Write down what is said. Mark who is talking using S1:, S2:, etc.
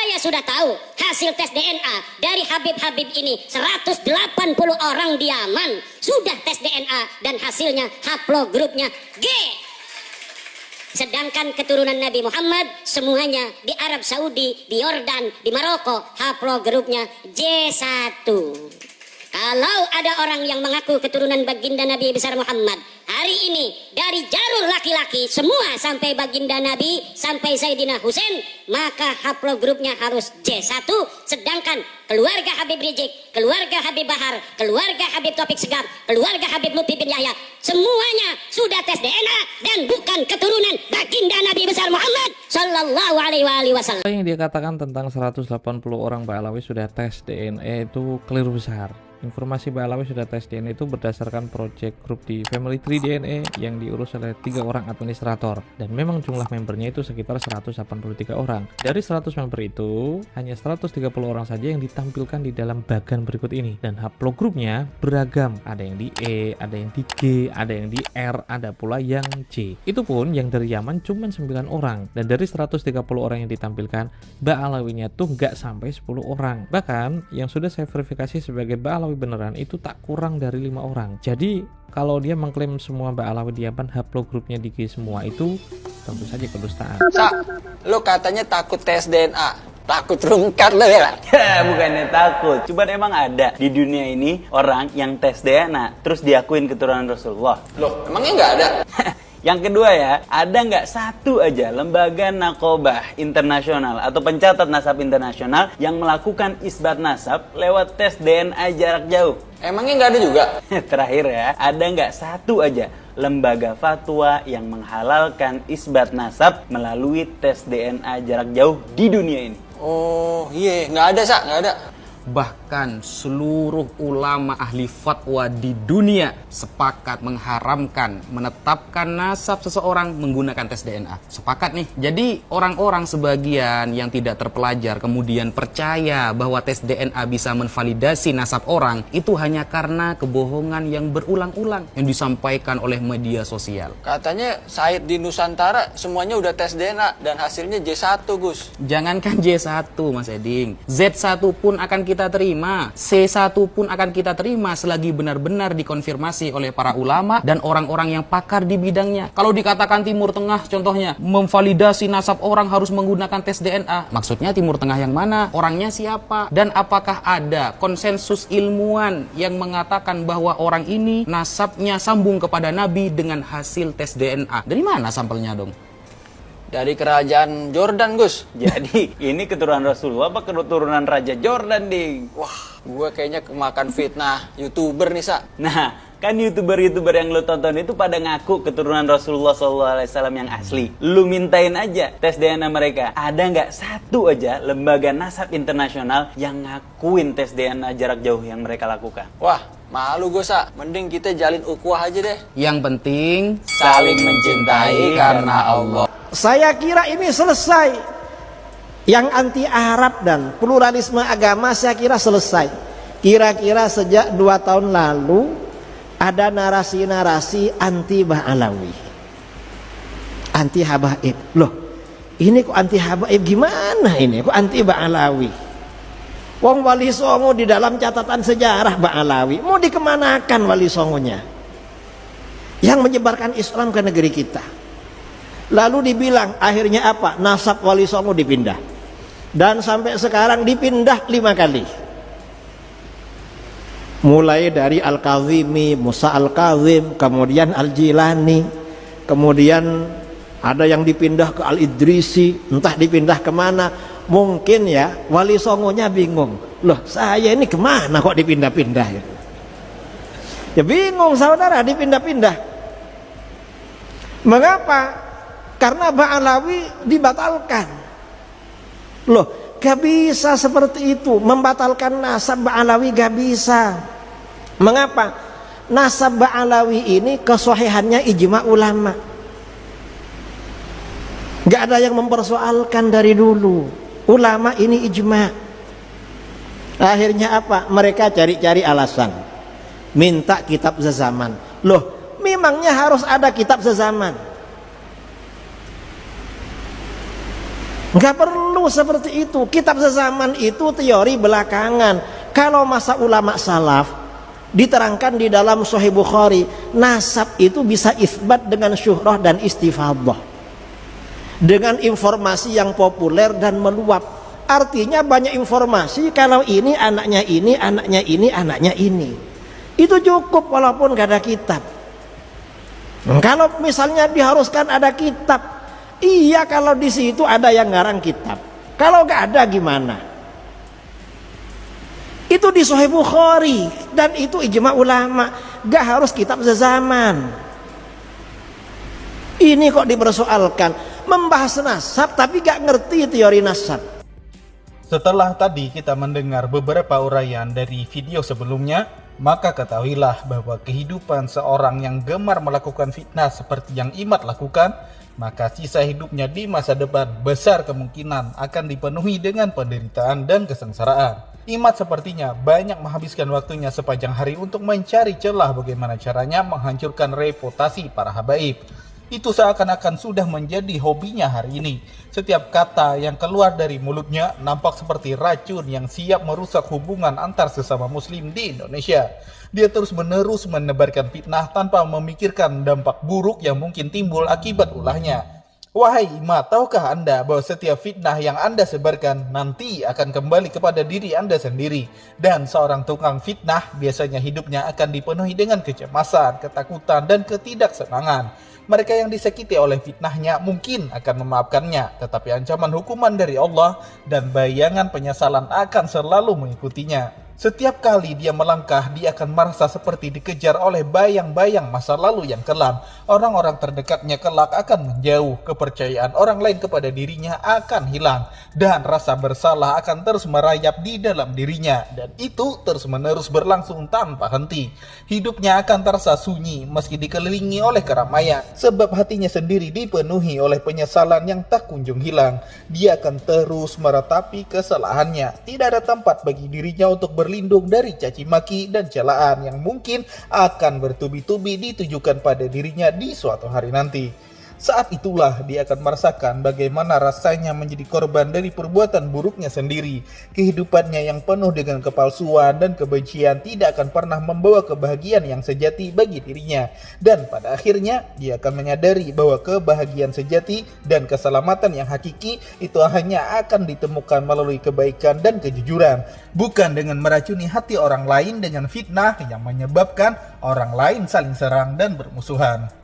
S1: Saya sudah tahu hasil tes DNA dari Habib-Habib ini 180 orang di Yaman sudah tes DNA dan hasilnya haplogrupnya G. Sedangkan keturunan Nabi Muhammad semuanya di Arab Saudi, di Yordan, di Maroko haplogrupnya J1. Kalau ada orang yang mengaku keturunan baginda Nabi besar Muhammad hari ini dari jalur laki-laki semua sampai baginda Nabi sampai Sayyidina Husain, maka haplogrupnya harus J1. Sedangkan keluarga Habib Rizik, keluarga Habib Bahar, keluarga Habib Taufik Segaf, keluarga Habib Lutfi bin Yahya semuanya sudah tes DNA dan bukan keturunan baginda Nabi besar Muhammad sallallahu alaihi wasallam.
S2: Yang dia katakan tentang 180 orang Ba'alawi sudah tes DNA itu keliru besar. Informasi Ba'alawi sudah tes DNA itu berdasarkan project group di Family Tree DNA yang diurus oleh 3 orang administrator, dan memang jumlah membernya itu sekitar 183 orang. Dari 100 member itu hanya 130 orang saja yang ditampilkan di dalam bagan berikut ini, dan haplogrupnya beragam, ada yang di E, ada yang di G, ada yang di R, ada pula yang C. Itu pun yang dari Yaman cuma 9 orang, dan dari 130 orang yang ditampilkan Ba'alawinya tuh nggak sampai 10 orang. Bahkan yang sudah saya verifikasi sebagai Ba'alawi beneran itu tak kurang dari 5 orang. Jadi kalau dia mengklaim semua Ba'alawi di Yaman haplogrupnya di G semua, itu tentu saja kedustaan.
S3: Lo katanya takut tes DNA, takut rungkat lo ya?
S4: Bukannya takut, cuman emang ada di dunia ini orang yang tes DNA terus diakuin keturunan Rasulullah.
S3: Loh, emangnya nggak ada?
S4: Yang kedua ya, ada nggak satu aja lembaga nakobah internasional atau pencatat nasab internasional yang melakukan isbat nasab lewat tes DNA jarak jauh?
S3: Emangnya nggak ada juga?
S4: Terakhir ya, ada nggak satu aja lembaga fatwa yang menghalalkan isbat nasab melalui tes DNA jarak jauh di dunia ini?
S3: Oh iya, nggak ada, nggak ada.
S5: Bahkan seluruh ulama ahli fatwa di dunia sepakat mengharamkan menetapkan nasab seseorang menggunakan tes DNA. Sepakat nih. Jadi orang-orang sebagian yang tidak terpelajar kemudian percaya bahwa tes DNA bisa menvalidasi nasab orang, itu hanya karena kebohongan yang berulang-ulang yang disampaikan oleh media sosial.
S3: Katanya Said di Nusantara semuanya udah tes DNA dan hasilnya J1, Gus.
S5: Jangankan J1, Mas Eding, Z1 pun akan kita terima, C1 pun akan kita terima selagi benar-benar dikonfirmasi oleh para ulama dan orang-orang yang pakar di bidangnya. Kalau dikatakan Timur Tengah contohnya memvalidasi nasab orang harus menggunakan tes DNA, maksudnya Timur Tengah yang mana? Orangnya siapa? Dan apakah ada konsensus ilmuwan yang mengatakan bahwa orang ini nasabnya sambung kepada Nabi dengan hasil tes DNA? Dari mana sampelnya dong?
S3: Dari kerajaan Jordan, Gus.
S4: Jadi ini keturunan Rasulullah apa keturunan Raja Jordan, Ding?
S3: Wah, gue kayaknya kemakan fitnah YouTuber nih, Sa.
S4: Nah, kan YouTuber-YouTuber yang lu tonton itu pada ngaku keturunan Rasulullah SAW yang asli. Lu mintain aja tes DNA mereka. Ada nggak satu aja lembaga nasab internasional yang ngakuin tes DNA jarak jauh yang mereka lakukan?
S3: Wah, malu gue, Sa. Mending kita jalin ukhuwah aja deh.
S5: Yang penting
S4: Saling mencintai karena Allah.
S6: Saya kira ini selesai. Yang anti Arab dan pluralisme agama saya kira selesai. Kira-kira sejak 2 tahun lalu ada narasi-narasi anti Ba'alawi, anti Habaib. Loh, ini kok anti Habaib gimana ini? Kok anti Ba'alawi? Wong Wali Songo di dalam catatan sejarah Ba'alawi. Mau dikemanakan Wali Songonya? Yang menyebarkan Islam ke negeri kita. Lalu dibilang akhirnya apa? Nasab Wali Songo dipindah. Dan sampai sekarang dipindah 5 kali. Mulai dari Al-Kazimi, Musa Al-Kazim, kemudian Al-Jilani, kemudian ada yang dipindah ke Al-Idrisi, entah dipindah kemana. Mungkin ya Wali Songonya bingung. Loh, saya ini kemana kok dipindah-pindah? Ya bingung saudara, dipindah-pindah. Mengapa? Karena Ba'alawi dibatalkan. Loh, gak bisa seperti itu. Membatalkan nasab Ba'alawi gak bisa. Mengapa? Nasab Ba'alawi ini kesohihannya ijma ulama. Gak ada yang mempersoalkan dari dulu. Ulama ini ijma. Akhirnya apa? Mereka cari-cari alasan. Minta kitab sezaman. Loh, memangnya harus ada kitab sezaman? Nggak perlu seperti itu. Kitab sezaman itu teori belakangan. Kalau masa ulama salaf diterangkan di dalam Sahih Bukhari, nasab itu bisa isbat dengan syuhrah dan istifadah, dengan informasi yang populer dan meluap. Artinya banyak informasi kalau ini anaknya ini, anaknya ini, anaknya ini. Itu cukup walaupun gak ada kitab. Kalau misalnya diharuskan ada kitab, iya kalau di situ ada yang ngarang kitab. Kalau gak ada gimana? Itu di Sahih Bukhari dan itu ijma ulama. Gak harus kitab sezaman. Ini kok dipersoalkan, membahas nasab tapi gak ngerti teori nasab.
S7: Setelah tadi kita mendengar beberapa uraian dari video sebelumnya, maka ketahuilah bahwa kehidupan seorang yang gemar melakukan fitnah seperti yang Imad lakukan, maka sisa hidupnya di masa depan besar kemungkinan akan dipenuhi dengan penderitaan dan kesengsaraan. Imad sepertinya banyak menghabiskan waktunya sepanjang hari untuk mencari celah bagaimana caranya menghancurkan reputasi para habaib. Itu seakan-akan sudah menjadi hobinya hari ini. Setiap kata yang keluar dari mulutnya nampak seperti racun yang siap merusak hubungan antar sesama muslim di Indonesia. Dia terus-menerus menebarkan fitnah tanpa memikirkan dampak buruk yang mungkin timbul akibat ulahnya. Wahai Imad, tahukah Anda bahwa setiap fitnah yang Anda sebarkan nanti akan kembali kepada diri Anda sendiri? Dan seorang tukang fitnah biasanya hidupnya akan dipenuhi dengan kecemasan, ketakutan, dan ketidaksenangan. Mereka yang disakiti oleh fitnahnya mungkin akan memaafkannya, tetapi ancaman hukuman dari Allah dan bayangan penyesalan akan selalu mengikutinya. Setiap kali dia melangkah, dia akan merasa seperti dikejar oleh bayang-bayang masa lalu yang kelam. Orang-orang terdekatnya kelak akan menjauh, kepercayaan orang lain kepada dirinya akan hilang, dan rasa bersalah akan terus merayap di dalam dirinya, dan itu terus-menerus berlangsung tanpa henti. Hidupnya akan terasa sunyi meski dikelilingi oleh keramaian, sebab hatinya sendiri dipenuhi oleh penyesalan yang tak kunjung hilang. Dia akan terus meratapi kesalahannya. Tidak ada tempat bagi dirinya untuk berlindung dari caci maki dan celaan yang mungkin akan bertubi-tubi ditujukan pada dirinya di suatu hari nanti. Saat itulah dia akan merasakan bagaimana rasanya menjadi korban dari perbuatan buruknya sendiri. Kehidupannya yang penuh dengan kepalsuan dan kebencian tidak akan pernah membawa kebahagiaan yang sejati bagi dirinya. Dan pada akhirnya dia akan menyadari bahwa kebahagiaan sejati dan keselamatan yang hakiki itu hanya akan ditemukan melalui kebaikan dan kejujuran, bukan dengan meracuni hati orang lain dengan fitnah yang menyebabkan orang lain saling serang dan bermusuhan.